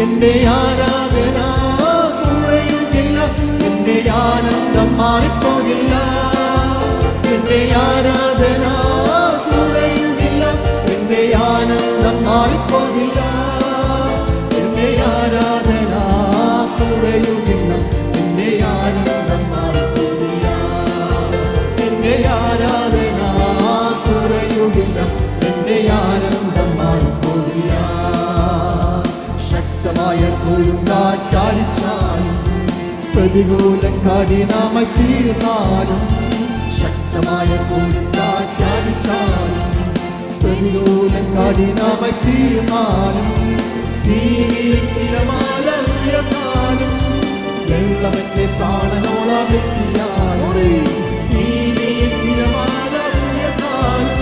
എന്റെ ആരാധന കുറയുകില്ല, എന്റെ ആനന്ദം മാറിപ്പോകില്ല. എന്റെ ആരാധന കുറയുകില്ല, എന്റെ ആനന്ദം മാറിപ്പോകില്ല. എന്റെ ആരാധന കുറയുകില്ല, എന്റെ ആനന്ദം മാറിപ്പോകില്ല. എന്റെ ആരാധന കുറയുകില്ല, എന്റെ ആനന്ദം മാറിപ്പോകില്ല. ശക്തമായ കൊടുങ്കാറ്റടിച്ചാലും പ്രതികൂലം കഠിനമായി തീർന്നാലും, ശക്തമായ കൊടുങ്കാറ്റടിച്ചാലും പ്രതികൂലം കഠിനമായി തീർന്നാലും, തിരമാല ഉയർന്നാലും വെള്ളമെന്റെ പ്രാണനോളം എത്തിയാലും, തിരമാല ഉയർന്നാലും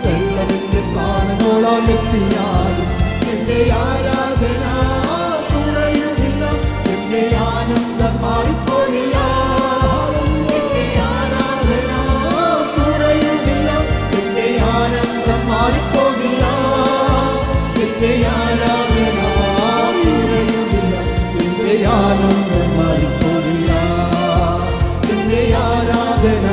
വെള്ളമെന്റെ പ്രാണനോളം എത്തിയാലും, എന്റെ ആരാധന കുറയുകില്ല, എന്റെ ആനന്ദം മാറിപ്പോകില്ല. എന്റെ ആരാധന കുറയുകില്ല, എന്റെ ആനന്ദം മാറിപ്പോകില്ല. എന്റെ ആരാധന കുറയുകില്ല, എന്റെ ആനന്ദം മാറിപ്പോകില്ല. എന്റെ ആരാധന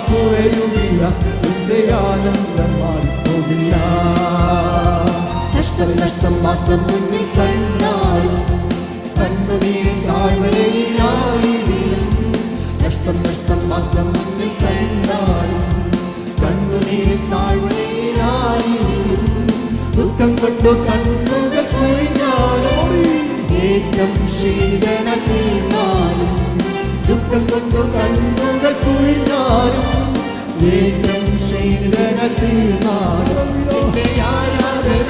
കുറയുകില്ല, എന്റെ ആനന്ദം മാറിപ്പോകില്ല. നഷ്ടം മാത്രം മുന്നിൽ കണ്ടാലും കണ്ണുനീരിൻ താഴ്വരയിലായിരം. നഷ്ടം മാത്രം മുന്നിൽ കണ്ടാലും കണ്ണുനീരിൻ താഴ്വരയിലായിരം. ദുഃഖം കൊണ്ടു കണ്ണുകൾ കുഴിഞ്ഞാലും ഏറ്റം ശീതന തീർന്നാലും, ദുഃഖം കൊണ്ടു കണ്ണുകൾ കുഴിഞ്ഞാലും ഏറ്റം ശീതന തീർന്നാലും, എന്റെ ആരാധന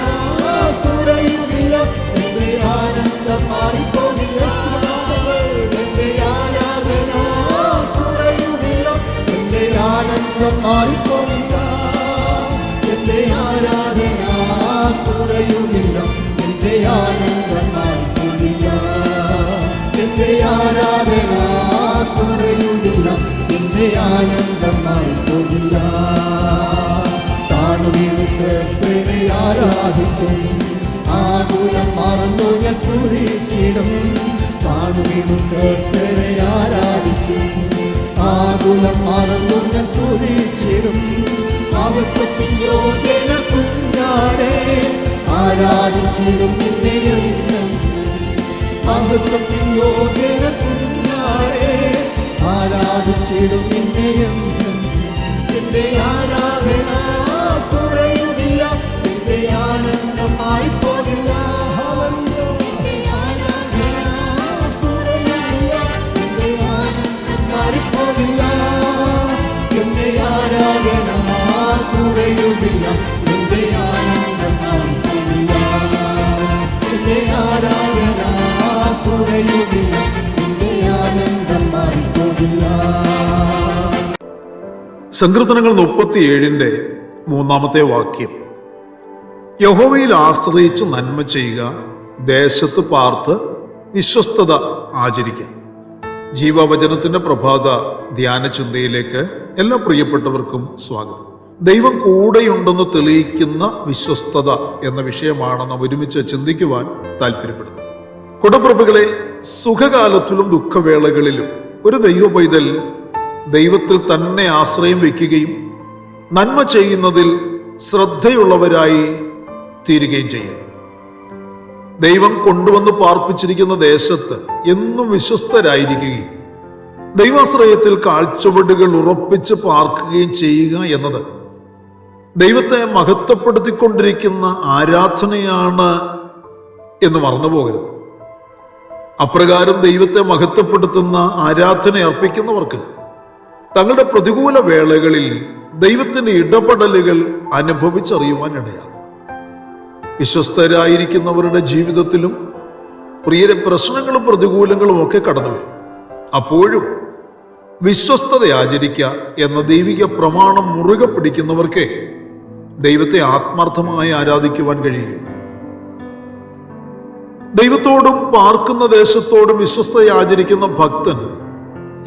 കുറയുകില്ല, എന്റെ ആനന്ദം മാറിപ്പോകില്ല. എന്റെ ആരാധന കുറയുകില്ല, എന്റെ ആനന്ദം മാറിപ്പോകില്ല. എന്റെ ആരാധന കുറയുകില്ല, എന്റെ ആനന്ദം മാറിപ്പോകില്ല. എന്റെ ആരാധന കുറയുകില്ല, എന്റെ ആനന്ദം മാറിപ്പോകില്ല. താണുവീഴുത്തേ ആരാധിക്കും, ആകുലം മറന്നു ഞാൻ സ്തുതിച്ചിടും. താണുവീഴുത്തേ ആരാധിക്കും, ആകുലം മറന്നു ഞാൻ സ്തുതിച്ചിടും. മഹത്വത്തിൻ യോഗ്യന കുഞ്ഞാടേ ആരാധിച്ചിടും നിന്നെയും. മഹത്വത്തിൻ യോഗ്യന കുഞ്ഞാടേ ആരാധിച്ചിടും നിന്നെയും. എന്റെ ആരാധന കുറയുകില്ല, എന്റെ ആനന്ദം മാറിപ്പോകില്ല. എന്റെ ആരാധന കുറയുകില്ല, എന്റെ ആനന്ദം മാറിപ്പോകില്ല. എന്റെ ആരാധന കുറയുകില്ല, എന്റെ ആനന്ദം മാറിപ്പോകില്ല. എന്റെ ആരാധന കുറയുകില്ല, എന്റെ ആനന്ദം മാറിപ്പോകില്ല. സങ്കീർത്തനങ്ങൾ 37-3 വാക്യം. യഹോവയിൽ ആശ്രയിച്ച് നന്മ ചെയ്യുക, ദേശത്ത് പാർത്ത് വിശ്വസ്തത ആചരിക്കുക. ജീവവചനത്തിന്റെ പ്രഭാത ധ്യാന ചിന്തയിലേക്ക് എല്ലാ പ്രിയപ്പെട്ടവർക്കും സ്വാഗതം. ദൈവം കൂടെയുണ്ടെന്ന് തെളിയിക്കുന്ന വിശ്വസ്തത എന്ന വിഷയമാണ് നാം ഒരുമിച്ച് ചിന്തിക്കുവാൻ താല്പര്യപ്പെടുന്നത്. കുടപ്രഭുകളെ, സുഖകാലത്തിലും ദുഃഖവേളകളിലും ഒരു ദൈവ പൈതൽ ദൈവത്തിൽ തന്നെ ആശ്രയം വയ്ക്കുകയും നന്മ ചെയ്യുന്നതിൽ ശ്രദ്ധയുള്ളവരായി തീരുകയും ചെയ്യണം. ദൈവം കൊണ്ടുവന്ന് പാർപ്പിച്ചിരിക്കുന്ന ദേശത്ത് എന്നും വിശ്വസ്തരായിരിക്കുകയും ദൈവാശ്രയത്തിൽ കാൽച്ചുവടുകൾ ഉറപ്പിച്ച് പാർക്കുകയും ചെയ്യുക എന്നത് ദൈവത്തെ മഹത്വപ്പെടുത്തിക്കൊണ്ടിരിക്കുന്ന ആരാധനയാണ് എന്ന് മറന്നു പോകരുത്. അപ്രകാരം ദൈവത്തെ മഹത്വപ്പെടുത്തുന്ന ആരാധന അർപ്പിക്കുന്നവർക്ക് തങ്ങളുടെ പ്രതികൂല വേളകളിൽ ദൈവത്തിന്റെ ഇടപെടലുകൾ അനുഭവിച്ചറിയുവാൻ ഇടയാകും. വിശ്വസ്തരായിരിക്കുന്നവരുടെ ജീവിതത്തിലും പ്രിയരെ പ്രശ്നങ്ങളും പ്രതികൂലങ്ങളും ഒക്കെ കടന്നു വരും. അപ്പോഴും വിശ്വസ്തത ആചരിക്കുക എന്ന ദൈവിക പ്രമാണം മുറുകെ പിടിക്കുന്നവർക്ക് ദൈവത്തെ ആത്മാർത്ഥമായി ആരാധിക്കുവാൻ കഴിയും. ദൈവത്തോടും പാർക്കുന്ന ദേശത്തോടും വിശ്വസ്തത ആചരിക്കുന്ന ഭക്തൻ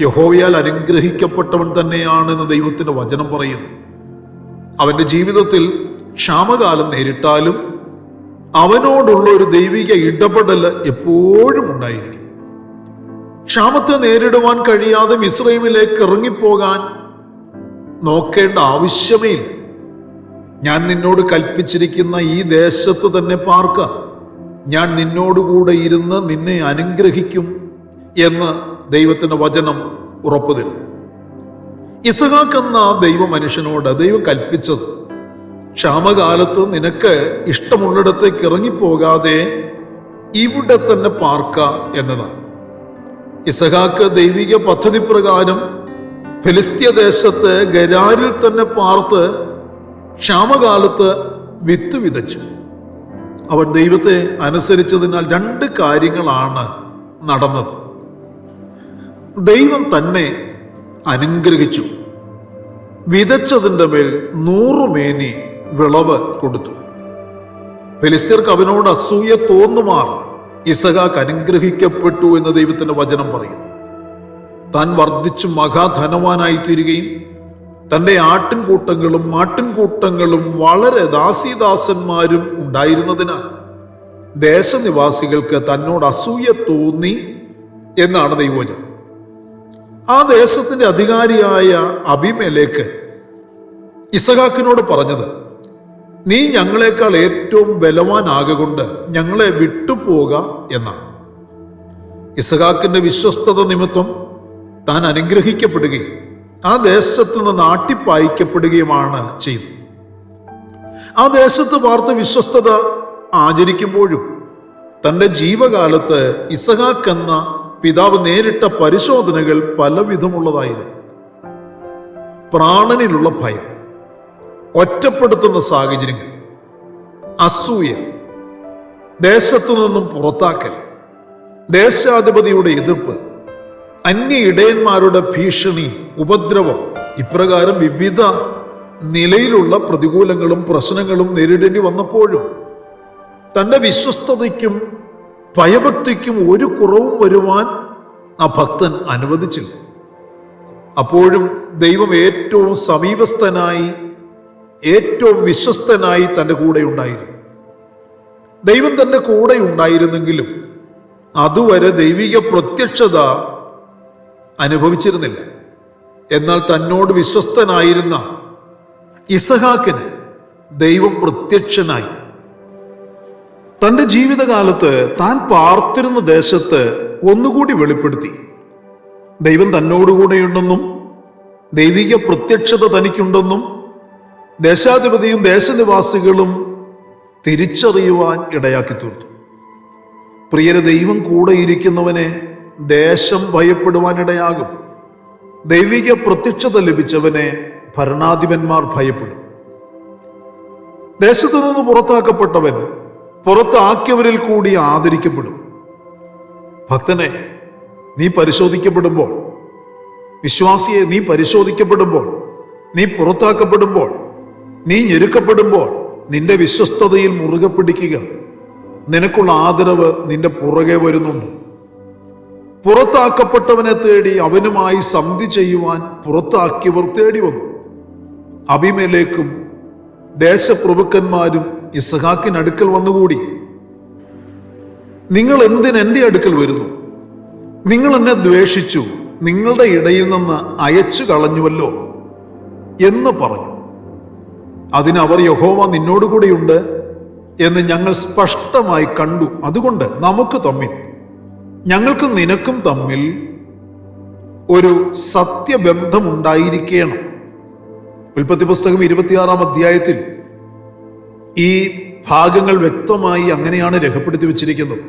യഹോവയാൽ അനുഗ്രഹിക്കപ്പെട്ടവൻ തന്നെയാണെന്ന് ദൈവത്തിന്റെ വചനം പറയുന്നു. അവന്റെ ജീവിതത്തിൽ ക്ഷാമകാലം നേരിട്ടാലും അവനോടുള്ള ഒരു ദൈവിക ഇടപെടൽ എപ്പോഴും ഉണ്ടായിരിക്കും. ക്ഷാമത്തെ നേരിടുവാൻ കഴിയാതെ മിസ്രൈമിലേക്ക് ഇറങ്ങിപ്പോകാൻ നോക്കേണ്ട ആവശ്യമേ ഇല്ല. ഞാൻ നിന്നോട് കൽപ്പിച്ചിരിക്കുന്ന ഈ ദേശത്ത് തന്നെ പാർക്ക, ഞാൻ നിന്നോടുകൂടെ ഇരുന്ന് നിന്നെ അനുഗ്രഹിക്കും എന്ന് ദൈവത്തിന്റെ വചനം ഉറപ്പു തരുന്നു. ഇസഹാക്ക് എന്ന ദൈവ മനുഷ്യനോട് ദൈവം കൽപ്പിച്ചത് ക്ഷാമകാലത്ത് നിനക്ക് ഇഷ്ടമുള്ളിടത്തേക്ക് ഇറങ്ങിപ്പോകാതെ ഇവിടെ തന്നെ പാർക്ക എന്നതാണ്. ഇസഹാക്ക് ദൈവിക പദ്ധതി പ്രകാരം ഫിലിസ്ത്യ ദേശത്ത് ഗരാരിൽ തന്നെ പാർത്ത് ക്ഷാമകാലത്ത് വിത്ത് വിതച്ചു. അവൻ ദൈവത്തെ അനുസരിച്ചതിനാൽ 2 കാര്യങ്ങളാണ് നടന്നത്. ദൈവം തന്നെ അനുഗ്രഹിച്ചു. വിതച്ചതിൻ്റെ മേൽ 100 മേനി വിളവ് കൊടുത്തു. ഫെലിസ്ത്യർക്ക് അവനോട് അസൂയ തോന്നുമാർ ഇസഹാക്ക് അനുഗ്രഹിക്കപ്പെട്ടു എന്ന് ദൈവത്തിന്റെ വചനം പറയുന്നു. താൻ വർദ്ധിച്ചു മഹാധനവാനായി തീരുകയും തൻ്റെ ആട്ടിൻകൂട്ടങ്ങളും വളരെ ദാസീദാസന്മാരും ഉണ്ടായിരുന്നതിനാൽ ദേശനിവാസികൾക്ക് തന്നോട് അസൂയ തോന്നി എന്നാണ് ദൈവവചനം. ആ ദേശത്തിന്റെ അധികാരിയായ അബീമേലെക്ക് ഇസഹാക്കിനോട് പറഞ്ഞത്, നീ ഞങ്ങളെക്കാൾ ഏറ്റവും ബലവാനാകൊണ്ട് ഞങ്ങളെ വിട്ടുപോക എന്നാണ്. ഇസഹാക്കിന്റെ വിശ്വസ്തത നിമിത്തം താൻ അനുഗ്രഹിക്കപ്പെടുകയും ആ ദേശത്ത് നിന്ന് ആട്ടിപ്പായിക്കപ്പെടുകയുമാണ് ചെയ്തത്. ആ ദേശത്ത് പാർത്ത് വിശ്വസ്തത ആചരിക്കുമ്പോഴും തൻ്റെ ജീവകാലത്ത് ഇസഹാക്ക് എന്ന പിതാവ് നേരിട്ട പരിശോധനകൾ പലവിധമുള്ളതായിരുന്നു. പ്രാണനിലുള്ള ഭയം, ഒറ്റപ്പെടുത്തുന്ന സാഹചര്യങ്ങൾ, അസൂയ, ദേശത്തു നിന്നും പുറത്താക്കൽ, ദേശാധിപതിയുടെ എതിർപ്പ്, അന്യ ഇടയന്മാരുടെ ഭീഷണി, ഉപദ്രവം, ഇപ്രകാരം വിവിധ നിലയിലുള്ള പ്രതികൂലങ്ങളും പ്രശ്നങ്ങളും നേരിടേണ്ടി വന്നപ്പോഴും തൻ്റെ വിശ്വസ്തതയ്ക്കും ഭയഭക്തിക്കും ഒരു കുറവും വരുവാൻ ആ ഭക്തൻ അനുവദിച്ചില്ല. അപ്പോഴും ദൈവം ഏറ്റവും സമീപസ്ഥനായി, ഏറ്റവും വിശ്വസ്തനായി തൻ്റെ കൂടെ ഉണ്ടായിരുന്നു. ദൈവം തൻ്റെ കൂടെ ഉണ്ടായിരുന്നെങ്കിലും അതുവരെ ദൈവിക പ്രത്യക്ഷത അനുഭവിച്ചിരുന്നില്ല. എന്നാൽ തന്നോട് വിശ്വസ്തനായിരുന്ന ഇസഹാക്കിന് ദൈവം പ്രത്യക്ഷനായി. തൻ്റെ ജീവിതകാലത്ത് താൻ പാർത്തിരുന്ന ദേശത്ത് ഒന്നുകൂടി വെളിപ്പെടുത്തി. ദൈവം തന്നോടുകൂടെയുണ്ടെന്നും ദൈവിക പ്രത്യക്ഷത തനിക്കുണ്ടെന്നും ദേശാധിപതിയും ദേശനിവാസികളും തിരിച്ചറിയുവാൻ ഇടയാക്കി തീർത്തു. പ്രിയരെ, ദൈവം കൂടെ ഇരിക്കുന്നവനെ ദേശം ഭയപ്പെടുവാനിടയാകും. ദൈവിക പ്രത്യക്ഷത ലഭിച്ചവനെ ഭരണാധിപന്മാർ ഭയപ്പെടും. ദേശത്തു നിന്ന് പുറത്താക്കപ്പെട്ടവൻ പുറത്താക്കിയവരിൽ കൂടി ആദരിക്കപ്പെടും. ഭക്തനെ, നീ പരിശോധിക്കപ്പെടുമ്പോൾ, വിശ്വാസിയെ, നീ പരിശോധിക്കപ്പെടുമ്പോൾ, നീ പുറത്താക്കപ്പെടുമ്പോൾ, നീ ഞെരുക്കപ്പെടുമ്പോൾ നിന്റെ വിശ്വസ്തതയിൽ മുറുകെ പിടിക്കുക. നിനക്കുള്ള ആദരവ് നിന്റെ പുറകെ വരുന്നുണ്ട്. പുറത്താക്കപ്പെട്ടവനെ തേടി അവനുമായി സന്ധി ചെയ്യുവാൻ പുറത്താക്കിയവർ തേടി വന്നു. അബീമേലെക്കും ദേശപ്രഭുക്കന്മാരും ഇസഹാക്കിനടുക്കൽ വന്നുകൂടി. നിങ്ങൾ എന്തിന് എൻ്റെ അടുക്കൽ വരുന്നു? നിങ്ങൾ എന്നെ ദ്വേഷിച്ചു, നിങ്ങളുടെ ഇടയിൽ നിന്ന് അയച്ചു കളഞ്ഞുവല്ലോ എന്ന് പറഞ്ഞു. അതിനവർ, യഹോവ നിന്നോടുകൂടെയുണ്ട് എന്ന് ഞങ്ങൾ സ്പഷ്ടമായി കണ്ടു. അതുകൊണ്ട് നമുക്ക് തമ്മിൽ, ഞങ്ങൾക്കും നിനക്കും തമ്മിൽ ഒരു സത്യബന്ധമുണ്ടായിരിക്കണം. ഉൽപ്പത്തി പുസ്തകം 26-ാം അധ്യായത്തിൽ ഈ ഭാഗങ്ങൾ വ്യക്തമായി അങ്ങനെയാണ് രേഖപ്പെടുത്തി വച്ചിരിക്കുന്നത്.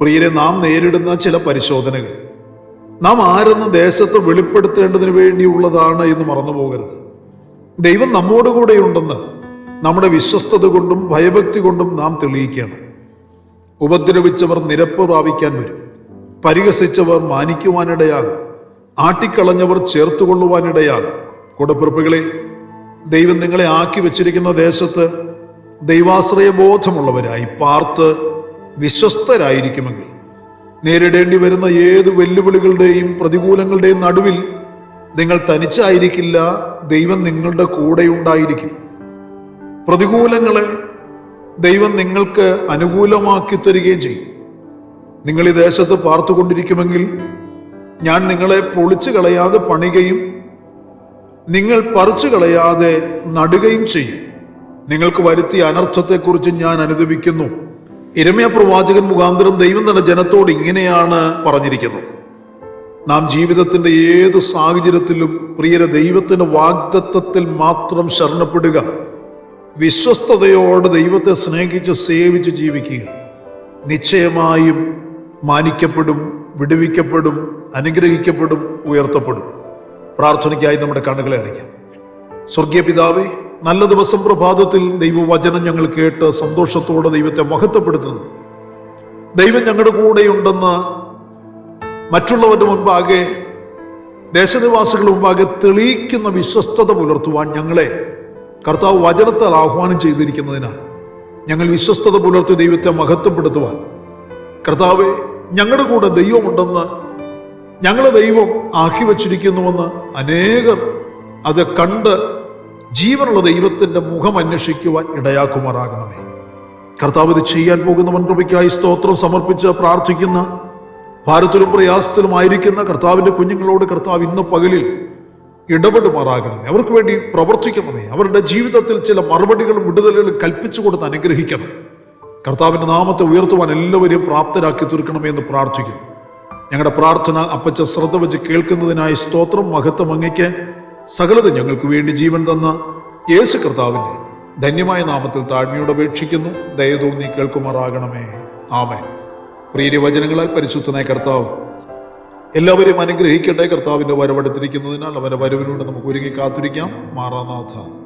പ്രിയരെ, നാം നേരിടുന്ന ചില പരിശോധനകൾ നാം ആരെന്ന് ദേശത്ത് വെളിപ്പെടുത്തേണ്ടതിന് വേണ്ടിയുള്ളതാണ് എന്ന് മറന്നു പോകരുത്. ദൈവം നമ്മോടുകൂടെയുണ്ടെന്ന് നമ്മുടെ വിശ്വസ്തത കൊണ്ടും ഭയഭക്തി കൊണ്ടും നാം തെളിയിക്കണം. ഉപദ്രവിച്ചവർ നിരപ്പ് പ്രാപിക്കാൻ വരും. പരിഹസിച്ചവർ മാനിക്കുവാനിടയാകും. ആട്ടിക്കളഞ്ഞവർ ചേർത്തുകൊള്ളുവാനിടയാകും. കൂടപ്പിറപ്പുകളെ, ദൈവം നിങ്ങളെ ആക്കി വച്ചിരിക്കുന്ന ദേശത്ത് ദൈവാശ്രയബോധമുള്ളവരായി പാർത്ത് വിശ്വസ്തരായിരിക്കുമെങ്കിൽ നേരിടേണ്ടി വരുന്ന ഏത് വെല്ലുവിളികളുടെയും പ്രതികൂലങ്ങളുടെയും നടുവിൽ നിങ്ങൾ തനിച്ചായിരിക്കില്ല. ദൈവം നിങ്ങളുടെ കൂടെയുണ്ടായിരിക്കും. പ്രതികൂലങ്ങളെ ദൈവം നിങ്ങൾക്ക് അനുകൂലമാക്കി തരികയും ചെയ്യും. നിങ്ങൾ ഈ ദേശത്ത് പാർത്തുകൊണ്ടിരിക്കുമെങ്കിൽ ഞാൻ നിങ്ങളെ പൊളിച്ചു കളയാതെ പണികയും നിങ്ങൾ പറിച്ചു കളയാതെ നടുകയും ചെയ്യും. നിങ്ങൾക്ക് വരുത്തിയ അനർത്ഥത്തെക്കുറിച്ച് ഞാൻ അനുദപിക്കുന്നു. യിരെമ്യാ പ്രവാചകൻ മുഖാന്തരം ദൈവം തന്റെ ജനത്തോട് ഇങ്ങനെയാണ് പറഞ്ഞിരിക്കുന്നത്. നാം ജീവിതത്തിന്റെ ഏത് സാഹചര്യത്തിലും പ്രിയരെ ദൈവത്തിന്റെ വാഗ്ദത്തത്തിൽ മാത്രം ശരണപ്പെടുക, വിശ്വസ്തയോടെ ദൈവത്തെ സ്നേഹിച്ച് സേവിച്ച് ജീവിക്കുക. നിശ്ചയമായും മാനിക്കപ്പെടും, വിടുവിക്കപ്പെടും, അനുഗ്രഹിക്കപ്പെടും, ഉയർത്തപ്പെടും. പ്രാർത്ഥനയ്ക്കായി നമ്മുടെ കണ്ണുകളെ അടയ്ക്കാം. സ്വർഗീയ പിതാവേ, നല്ല ദിവസം പ്രഭാതത്തിൽ ദൈവവചനം ഞങ്ങൾ കേട്ട് സന്തോഷത്തോടെ ദൈവത്തെ മഹത്വപ്പെടുത്തുന്നു. ദൈവം ഞങ്ങളുടെ കൂടെയുണ്ടെന്ന് മറ്റുള്ളവരുടെ മുൻപാകെ, ദേശനിവാസികളുടെ മുൻപാകെ തെളിയിക്കുന്ന വിശ്വസ്തത പുലർത്തുവാൻ ഞങ്ങളെ കർത്താവ് വചനത്താൽ ആഹ്വാനം ചെയ്തിരിക്കുന്നതിനാൽ ഞങ്ങൾ വിശ്വസ്തത പുലർത്തി ദൈവത്തെ മഹത്വപ്പെടുത്തുവാൻ, കർത്താവെ ഞങ്ങളുടെ കൂടെ ദൈവമുണ്ടെന്ന്, ഞങ്ങളെ ദൈവം ആക്കി വച്ചിരിക്കുന്നുവെന്ന് അനേകർ അത് കണ്ട് ജീവനുള്ള ദൈവത്തിന്റെ മുഖം അന്വേഷിക്കുവാൻ ഇടയാക്കുമാറാകണമേ. കർത്താവ് ഇത് ചെയ്യാൻ പോകുന്നവൻ കൃപയ്ക്കായി സ്തോത്രം സമർപ്പിച്ച് പ്രാർത്ഥിക്കുന്ന, ഭാരത്തിലും പ്രയാസത്തിലുമായിരിക്കുന്ന കർത്താവിന്റെ കുഞ്ഞുങ്ങളോട് കർത്താവ് ഇന്ന് പകലിൽ ഇടപെടുമാറാകണമേ. അവർക്ക് വേണ്ടി പ്രവർത്തിക്കണമേ. അവരുടെ ജീവിതത്തിൽ ചില മറുപടികളും വിടുതലുകളും കൽപ്പിച്ചു കൊടുത്ത് അനുഗ്രഹിക്കണം. കർത്താവിന്റെ നാമത്തെ ഉയർത്തുവാൻ എല്ലാവരെയും പ്രാപ്തരാക്കി തീർക്കണമേ എന്ന് പ്രാർത്ഥിക്കുന്നു. ഞങ്ങളുടെ പ്രാർത്ഥന അപ്പച്ച ശ്രദ്ധ വെച്ച് കേൾക്കുന്നതിനായി സ്തോത്രം. മഹത്വം അങ്ങയ്ക്ക്. സകലത ഞങ്ങൾക്ക് വേണ്ടി ജീവൻ തന്ന യേശു കർത്താവിന്റെ ധന്യമായ നാമത്തിൽ താഴ്മയോടെ അപേക്ഷിക്കുന്നു. ദയ തോന്നി കേൾക്കുമാറാകണമേ. ആമേൻ. പ്രിയ വചനങ്ങളാൽ പരിശുദ്ധനായ കർത്താവ് എല്ലാവരെയും അനുഗ്രഹിക്കട്ടെ. കർത്താവിന്റെ വരവെടുത്തിരിക്കുന്നതിനാൽ അവന്റെ വരവിലൂടെ നമുക്ക് ഒരുങ്ങി കാത്തിരിക്കാം. മാറാനാഥ.